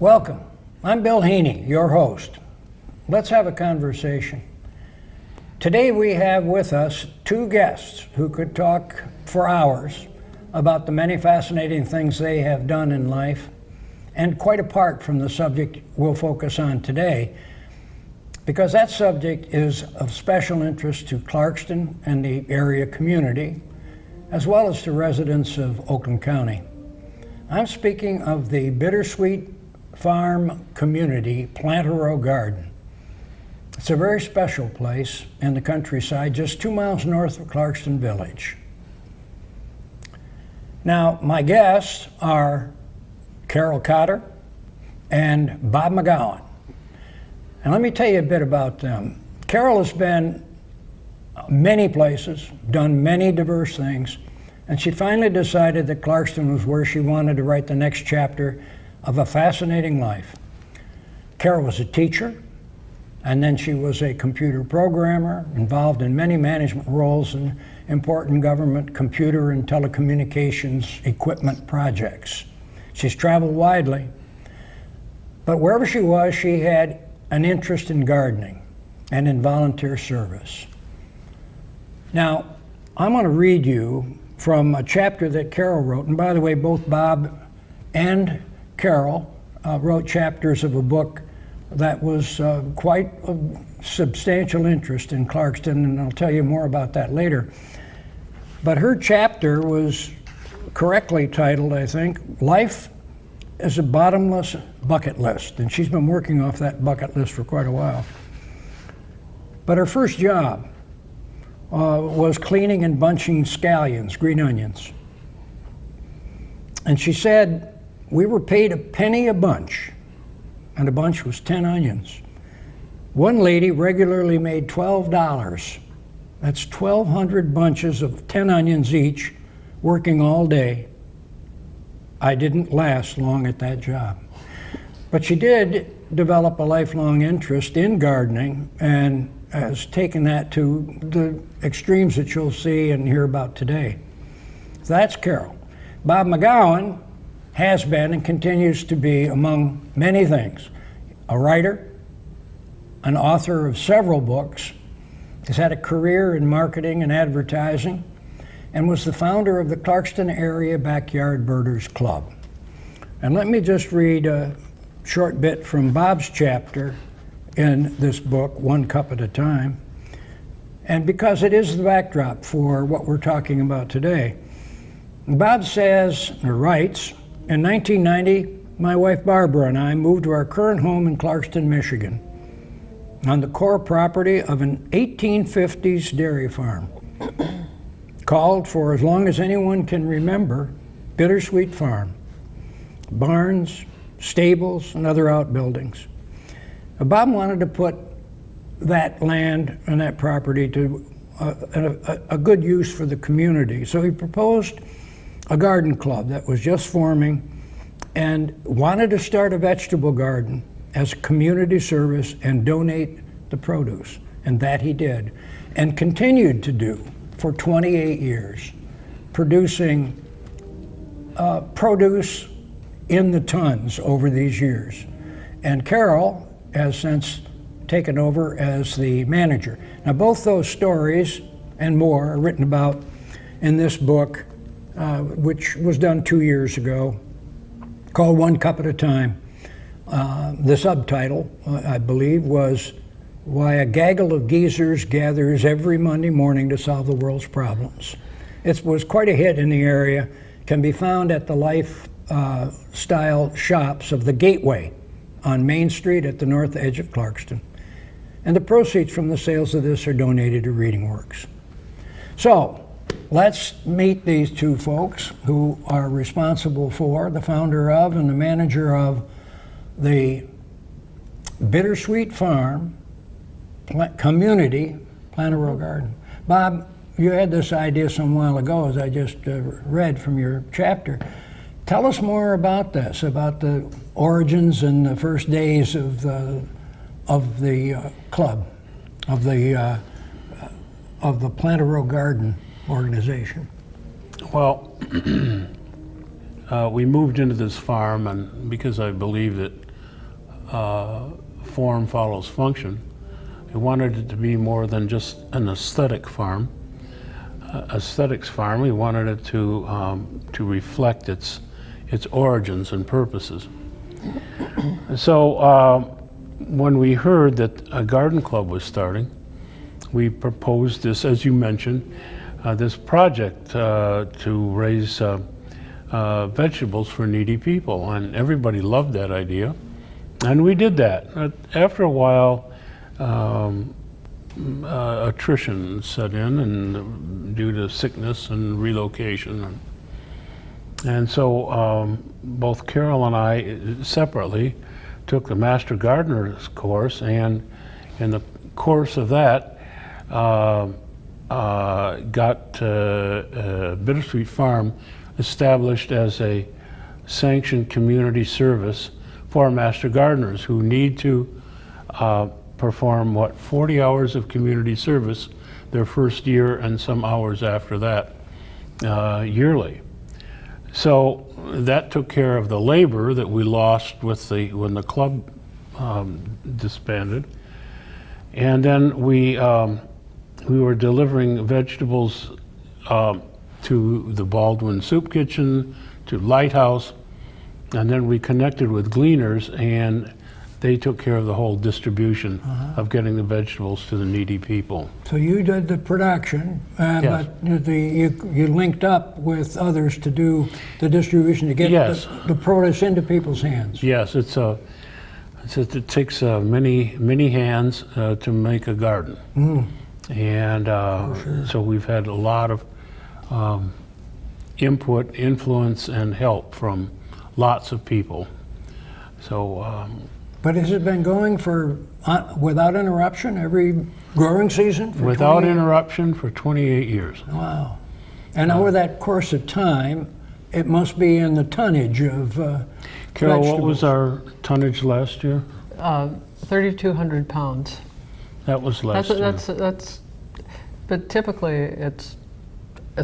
Welcome. I'm Bill Heaney, your host. Let's have a conversation. Today we have with us two guests who could talk for hours about the many fascinating things they have done in life, and quite apart from the subject we'll focus on today, because that subject is of special interest to Clarkston and the area community, as well as to residents of Oakland County. I'm speaking of the Bittersweet Farm Community Plant-A-Row Garden. It's a very special place in the countryside, just 2 miles north of Clarkston Village. Now, my guests are Carol Cotter and Bob McGowan. And let me tell you a bit about them. Carol has been many places, done many diverse things, and she finally decided that Clarkston was where she wanted to write the next chapter of a fascinating life. Carol was a teacher, and then she was a computer programmer, involved in many management roles in important government computer and telecommunications equipment projects. She's traveled widely, but wherever she was, she had an interest in gardening and in volunteer service. Now, I'm going to read you from a chapter that Carol wrote, and by the way, both Bob and Carol wrote chapters of a book that was quite of substantial interest in Clarkston, and I'll tell you more about that later. But her chapter was correctly titled, I think, Life is a Bottomless Bucket List, and she's been working off that bucket list for quite a while. But her first job was cleaning and bunching scallions, green onions. And she said, we were paid a penny a bunch, and a bunch was 10 onions. One lady regularly made $12. That's 1,200 bunches of 10 onions each, working all day. I didn't last long at that job. But she did develop a lifelong interest in gardening and has taken that to the extremes that you'll see and hear about today. So that's Carol. Bob McGowan has been and continues to be, among many things, a writer, an author of several books, has had a career in marketing and advertising, and was the founder of the Clarkston Area Backyard Birders Club. And let me just read a short bit from Bob's chapter in this book, One Cup at a Time, and because it is the backdrop for what we're talking about today. Bob says, or writes, in 1990, my wife Barbara and I moved to our current home in Clarkston, Michigan, on the core property of an 1850s dairy farm, called, for as long as anyone can remember, Bittersweet Farm. Barns, stables, and other outbuildings. Bob wanted to put that land and that property to a good use for the community, so he proposed a garden club that was just forming and wanted to start a vegetable garden as a community service and donate the produce. And that he did, and continued to do for 28 years, producing produce in the tons over these years. And Carol has since taken over as the manager. Now, both those stories and more are written about in this book, which was done 2 years ago, called One Cup at a Time. The subtitle, I believe, was Why a Gaggle of Geezers Gathers Every Monday Morning to Solve the World's Problems. It was quite a hit in the area, can be found at the lifestyle shops of the Gateway on Main Street at the north edge of Clarkston. And the proceeds from the sales of this are donated to Reading Works. So, let's meet these two folks who are responsible for, the founder of and the manager of the Bittersweet Farm Community Plant-A-Row Garden. Bob, you had this idea some while ago, as I just read from your chapter. Tell us more about this, about the origins and the first days of the club, of the Plant-A-Row Garden organization. Well, we moved into this farm, and because I believe that form follows function. We wanted it to be more than just an aesthetics farm. We wanted it to reflect its origins and purposes. So when we heard that a garden club was starting, we proposed this, as you mentioned, this project to raise vegetables for needy people, and everybody loved that idea, and we did that. After a while, attrition set in, and due to sickness and relocation, and so both Carol and I separately took the Master Gardener's course, and in the course of that got Bittersweet Farm established as a sanctioned community service for Master Gardeners who need to perform 40 hours of community service their first year and some hours after that yearly. So that took care of the labor that we lost when the club disbanded, and then we were delivering vegetables to the Baldwin Soup Kitchen, to Lighthouse, and then we connected with Gleaners, and they took care of the whole distribution of getting the vegetables to the needy people. So you did the production, Yes. but you linked up with others to do the distribution to get Yes. the produce into people's hands. Yes, it takes many hands to make a garden. And so we've had a lot of input, influence, and help from lots of people. So. But has it been going for without interruption every growing season? For Without 28? interruption for 28 years. Wow. And over that course of time, it must be in the tonnage of Carol, vegetables. what was our tonnage last year? 3,200 pounds. That was last year. But typically it's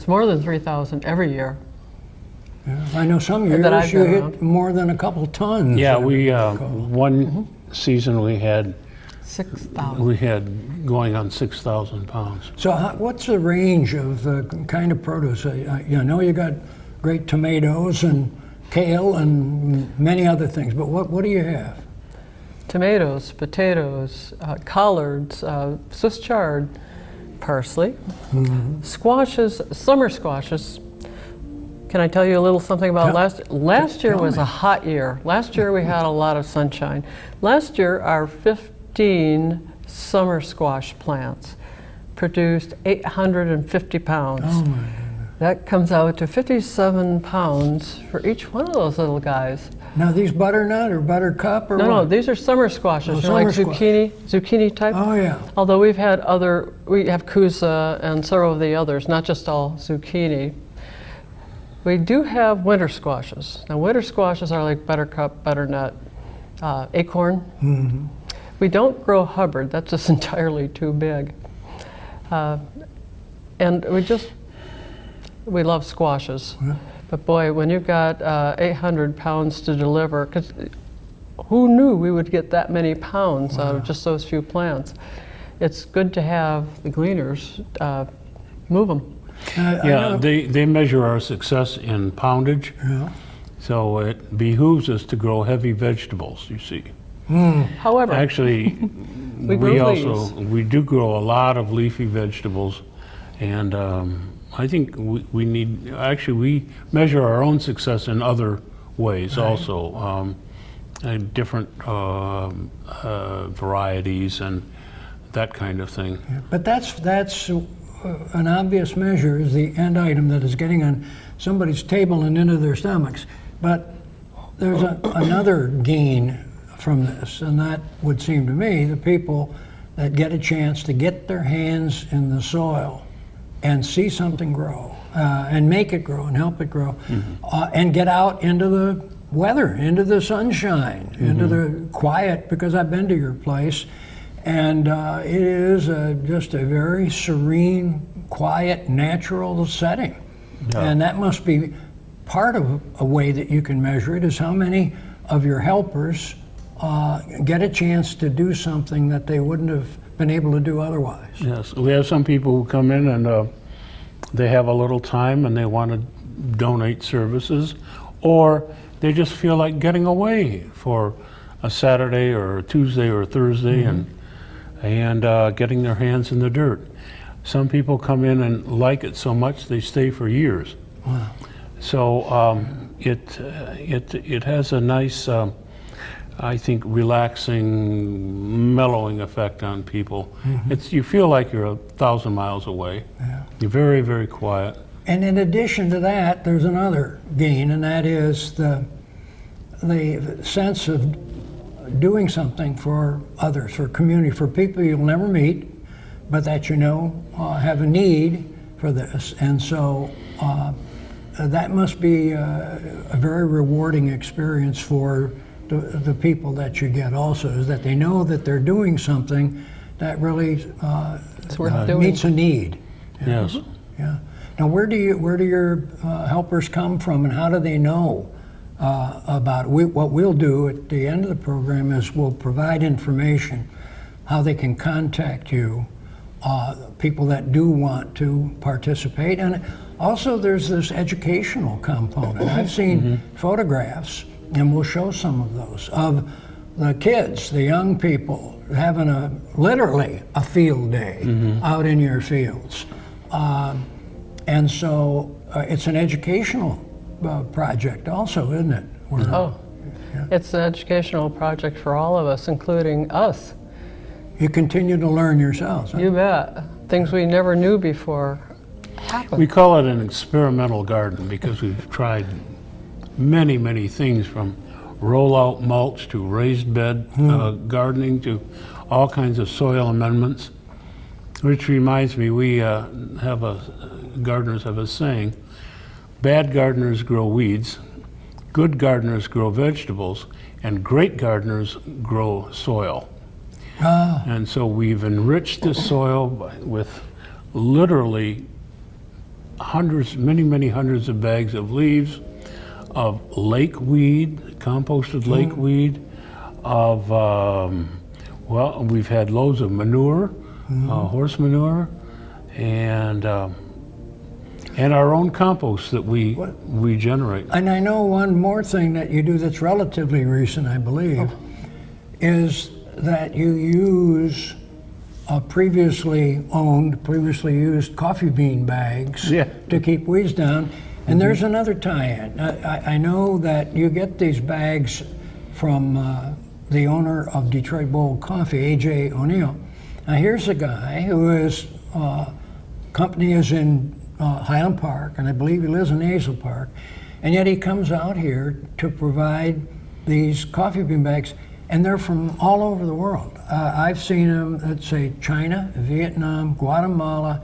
more than 3,000 every year. Yeah, I know some That I've years you been hit around. more than a couple tons. Yeah, we one season we had 6,000. going on 6,000 pounds. So what's the range of the kind of produce? You know you got great tomatoes and kale and many other things, but what do you have? Tomatoes, potatoes, collards, Swiss chard, parsley, squashes, summer squashes. Can I tell you a little something about last year was me. a hot year. Last year we had a lot of sunshine. Last year our 15 summer squash plants produced 850 pounds. Oh my goodness. That comes out to 57 pounds for each one of those little guys. Now these butternut or buttercup or No, what? these are summer squashes. Oh, They're like summer squash. zucchini type. Oh yeah. Although we have Kusa and several of the others, not just all zucchini. We do have winter squashes. Now winter squashes are like buttercup, butternut, acorn. We don't grow Hubbard, that's just entirely too big. And we love squashes. But boy, when you've got 800 pounds to deliver, because who knew we would get that many pounds out of just those few plants? It's good to have the gleaners move them. Yeah, they measure our success in poundage. Yeah. So it behooves us to grow heavy vegetables, you see. However, Actually, grow leaves. we do grow a lot of leafy vegetables, and I think we measure our own success in other ways also, different varieties and that kind of thing. But that's an obvious measure is the end item that is getting on somebody's table and into their stomachs. But there's another gain from this, and that would seem to me the people that get a chance to get their hands in the soil and see something grow and make it grow and help it grow and get out into the weather, into the sunshine, into the quiet, because I've been to your place. And it is just a very serene, quiet, natural setting. Yeah. And that must be part of a way that you can measure it, is how many of your helpers get a chance to do something that they wouldn't have been able to do otherwise. Yes, we have some people who come in and they have a little time and they want to donate services, or they just feel like getting away for a Saturday or a Tuesday or a Thursday and getting their hands in the dirt. Some people come in and like it so much they stay for years. Wow. So it has a nice, I think, relaxing, mellowing effect on people. You feel like you're 1,000 miles away. Yeah. You're very, very quiet. And in addition to that, there's another gain, and that is the sense of doing something for others, for community, for people you'll never meet, but that you know have a need for this. And so that must be a very rewarding experience for the people that you get also, is that they know that they're doing something that really It's worth doing. meets a need. Yes. Yeah. Now, where do your helpers come from, and how do they know about it? What we'll do at the end of the program is we'll provide information how they can contact you, people that do want to participate, and also there's this educational component. I've seen photographs, and we'll show some of those, of the kids, the young people having literally a field day out in your fields. And so it's an educational project also, isn't it? It's an educational project for all of us, including us. You continue to learn yourselves. Huh? You bet. Things we never knew before happen. We call it an experimental garden because we've tried many, many things, from roll-out mulch to raised bed gardening to all kinds of soil amendments. Which reminds me, we gardeners have a saying: bad gardeners grow weeds, good gardeners grow vegetables, and great gardeners grow soil. And so we've enriched the soil with literally many hundreds of bags of leaves, of lake weed, composted lake weed, of, we've had loads of manure, horse manure, and our own compost that we generate. And I know one more thing that you do that's relatively recent, I believe, is that you use previously used coffee bean bags to keep weeds down. And there's another tie-in. I know that you get these bags from the owner of Detroit Bold Coffee, A.J. O'Neill. Now here's a guy who his company is in Highland Park, and I believe he lives in Hazel Park, and yet he comes out here to provide these coffee bean bags, and they're from all over the world. I've seen them, let's say, China, Vietnam, Guatemala,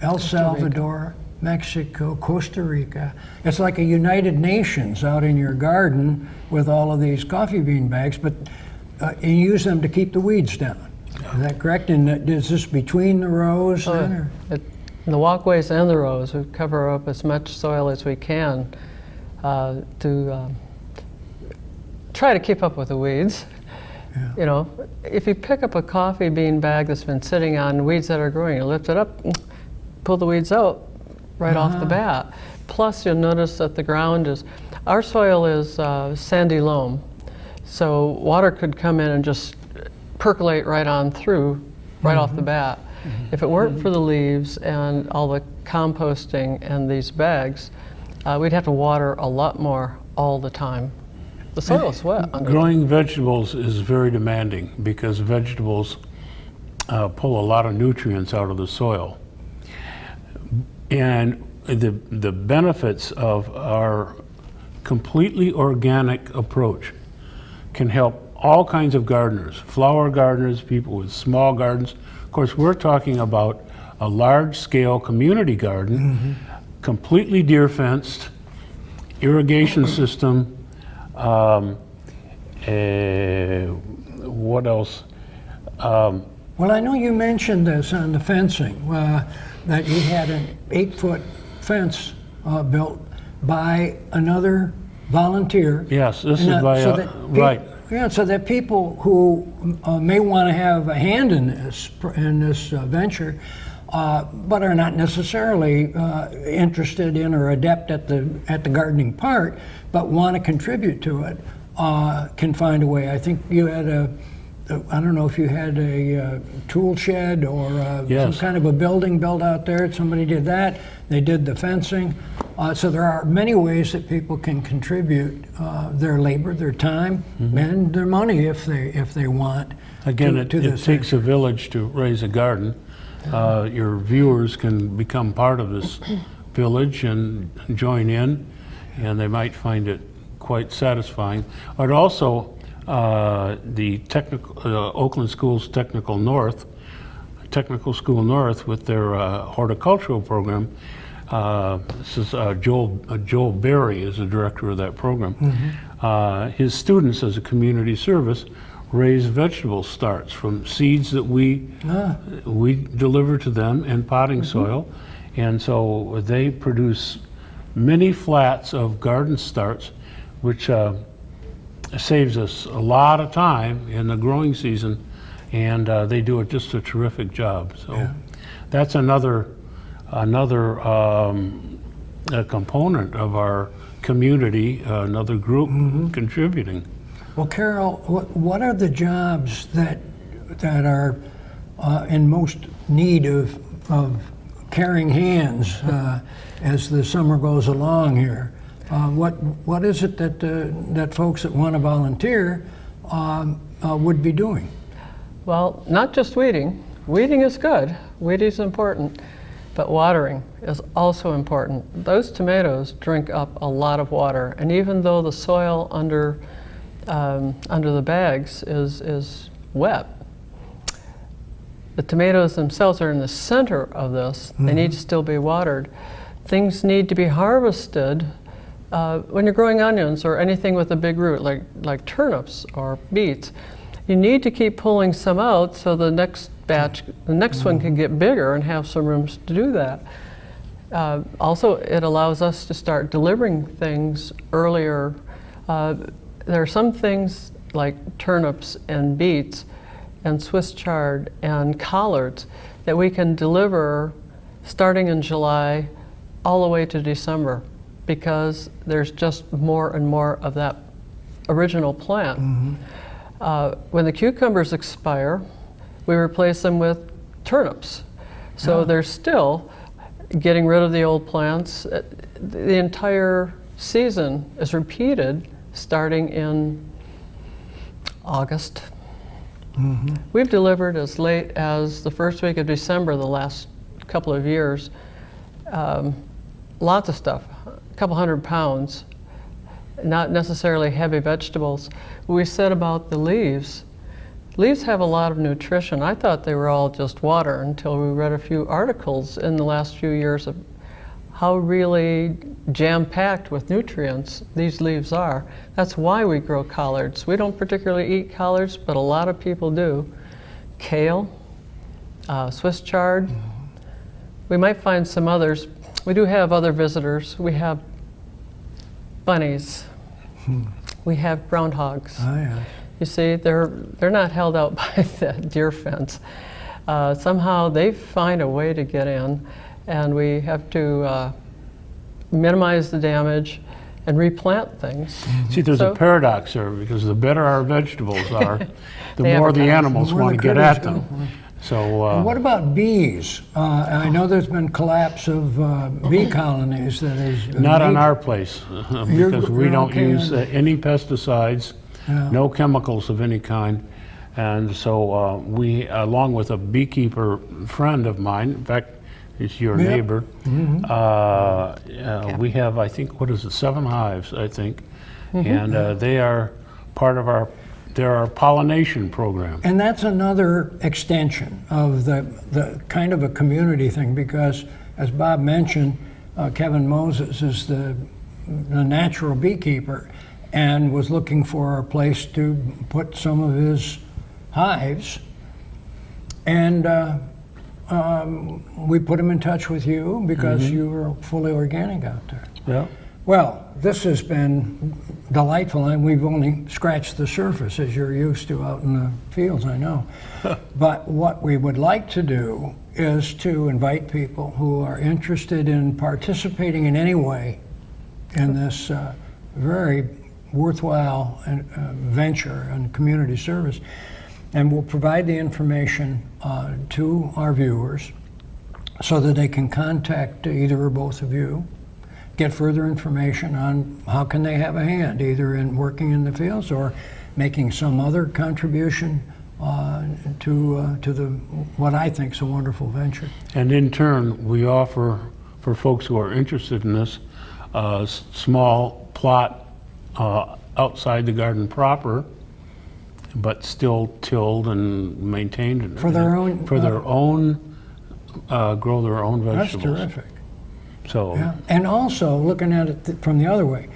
El Salvador, Mexico, Costa Rica. It's like a United Nations out in your garden with all of these coffee bean bags, but you use them to keep the weeds down. Is that correct? And is this between the rows? The walkways and the rows, we cover up as much soil as we can to try to keep up with the weeds. Yeah. You know, if you pick up a coffee bean bag that's been sitting on weeds that are growing, you lift it up, pull the weeds out right off the bat. Plus, you'll notice that the ground our soil is sandy loam, so water could come in and just percolate right on through, right off the bat. If it weren't for the leaves and all the composting and these bags, we'd have to water a lot more all the time. The soil is wet. Growing vegetables is very demanding because vegetables pull a lot of nutrients out of the soil. And the benefits of our completely organic approach can help all kinds of gardeners, flower gardeners, people with small gardens. Of course, we're talking about a large-scale community garden, completely deer fenced, irrigation system. What else? Well, I know you mentioned this on the fencing, that you had an 8-foot fence built by another volunteer. Yes, this is by, right. Yeah, so that people who may want to have a hand in this venture, but are not necessarily interested in or adept at the gardening part, but want to contribute to it, can find a way. I think you had I don't know if you had a tool shed or Yes. some kind of a building built out there. Somebody did that. They did the fencing. So there are many ways that people can contribute their labor, their time, and their money if they want. Again, to it this takes a village to raise a garden. Your viewers can become part of this village and join in, and they might find it quite satisfying. But also, the Oakland Schools Technical School North with their horticultural program. This is Joel Berry is the director of that program. His students, as a community service, raise vegetable starts from seeds that we deliver to them in potting soil, and so they produce many flats of garden starts, which saves us a lot of time in the growing season, and they do just a terrific job. So that's another component of our community, another group contributing. Well, Carol, what are the jobs that are in most need of carrying hands as the summer goes along here? What is it that folks that want to volunteer would be doing? Well, not just weeding. Weeding is good. Weeding is important, but watering is also important. Those tomatoes drink up a lot of water, and even though the soil under the bags is wet, the tomatoes themselves are in the center of this. They need to still be watered. Things need to be harvested. When you're growing onions or anything with a big root, like turnips or beets, you need to keep pulling some out so the next one can get bigger and have some room to do that. Also, it allows us to start delivering things earlier. There are some things like turnips and beets and Swiss chard and collards that we can deliver starting in July all the way to December, because there's just more and more of that original plant. When the cucumbers expire, we replace them with turnips. So they're still getting rid of the old plants. The entire season is repeated starting in August. We've delivered as late as the first week of December the last couple of years. Lots of stuff. A couple 100 pounds, not necessarily heavy vegetables. We said about the leaves. Leaves have a lot of nutrition. I thought they were all just water until we read a few articles in the last few years of how really jam-packed with nutrients these leaves are. That's why we grow collards. We don't particularly eat collards, but a lot of people do. Kale, Swiss chard. We might find some others. We do have other visitors. We have bunnies. We have groundhogs. Oh, yeah. You see, they're not held out by the deer fence. Somehow they find a way to get in, and we have to minimize the damage and replant things. See, there's a paradox there, because the better our vegetables are, the They more the advertise. animals The more want the to get critters at them. go. So And what about bees? I know there's been collapse of bee colonies that is not on major. our place, You're- because we you're don't okay use on- any pesticides, Yeah. no chemicals of any kind. And so we, along with a beekeeper friend of mine, in fact, he's your Yep. neighbor, we have, I think, 7 hives, I think. And they are part of our pollination program. And that's another extension of the kind of a community thing, because as Bob mentioned, Kevin Moses is the natural beekeeper and was looking for a place to put some of his hives. And we put him in touch with you because you were fully organic out there. Yeah. Well, this has been delightful, and we've only scratched the surface, as you're used to out in the fields, I know. But what we would like to do is to invite people who are interested in participating in any way in this very worthwhile venture and community service. And we'll provide the information to our viewers so that they can contact either or both of you, get further information on how can they have a hand, either in working in the fields or making some other contribution to the what I think is a wonderful venture. And in turn, we offer, for folks who are interested in this, a small plot outside the garden proper, but still tilled and maintained. For their own... For their own, grow their own That's vegetables. terrific. So, Yeah. And also, looking at it from the other way,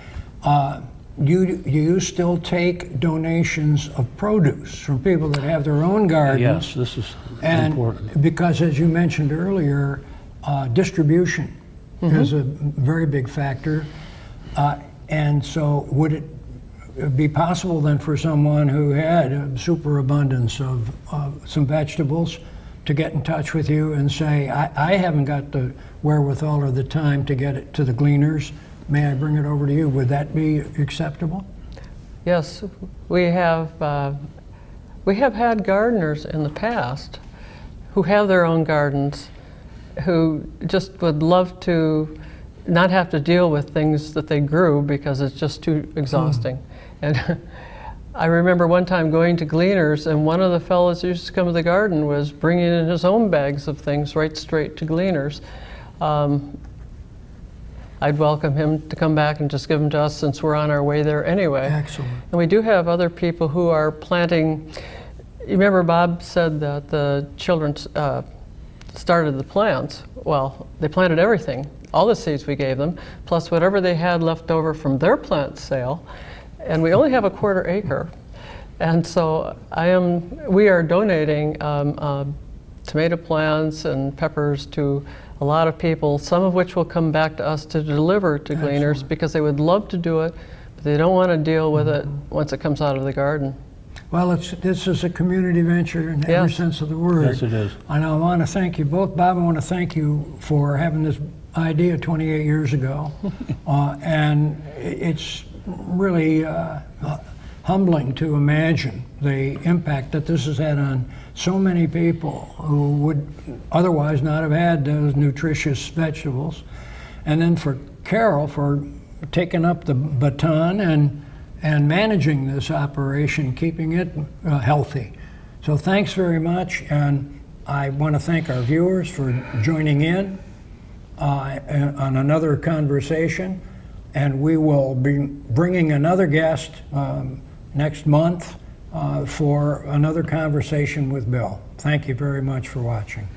you still take donations of produce from people that have their own gardens. yes, this is And important. because, as you mentioned earlier, distribution is a very big factor. And so would it be possible then for someone who had a superabundance of some vegetables to get in touch with you and say, I haven't got the wherewithal or the time to get it to the gleaners, may I bring it over to you? Would that be acceptable? Yes, we have had gardeners in the past who have their own gardens, who just would love to not have to deal with things that they grew because it's just too exhausting. And I remember one time going to Gleaners, and one of the fellows who used to come to the garden was bringing in his own bags of things right straight to Gleaners. I'd welcome him to come back and just give them to us since we're on our way there anyway. Excellent. And we do have other people who are planting. You remember Bob said that the children started the plants. Well, they planted everything, all the seeds we gave them, plus whatever they had left over from their plant sale. And we only have a 1/4 acre. And so we are donating tomato plants and peppers to a lot of people, some of which will come back to us to deliver to Gleaners because they would love to do it, but they don't want to deal with it once it comes out of the garden. Well, this is a community venture in every sense of the word. Yes, it is. And I want to thank you both. Bob, I want to thank you for having this idea 28 years ago. And it's really humbling to imagine the impact that this has had on so many people who would otherwise not have had those nutritious vegetables. And then for Carol for taking up the baton and managing this operation, keeping it healthy. So thanks very much, and I want to thank our viewers for joining in on another conversation, and we will be bringing another guest next month for another conversation with Bill. Thank you very much for watching.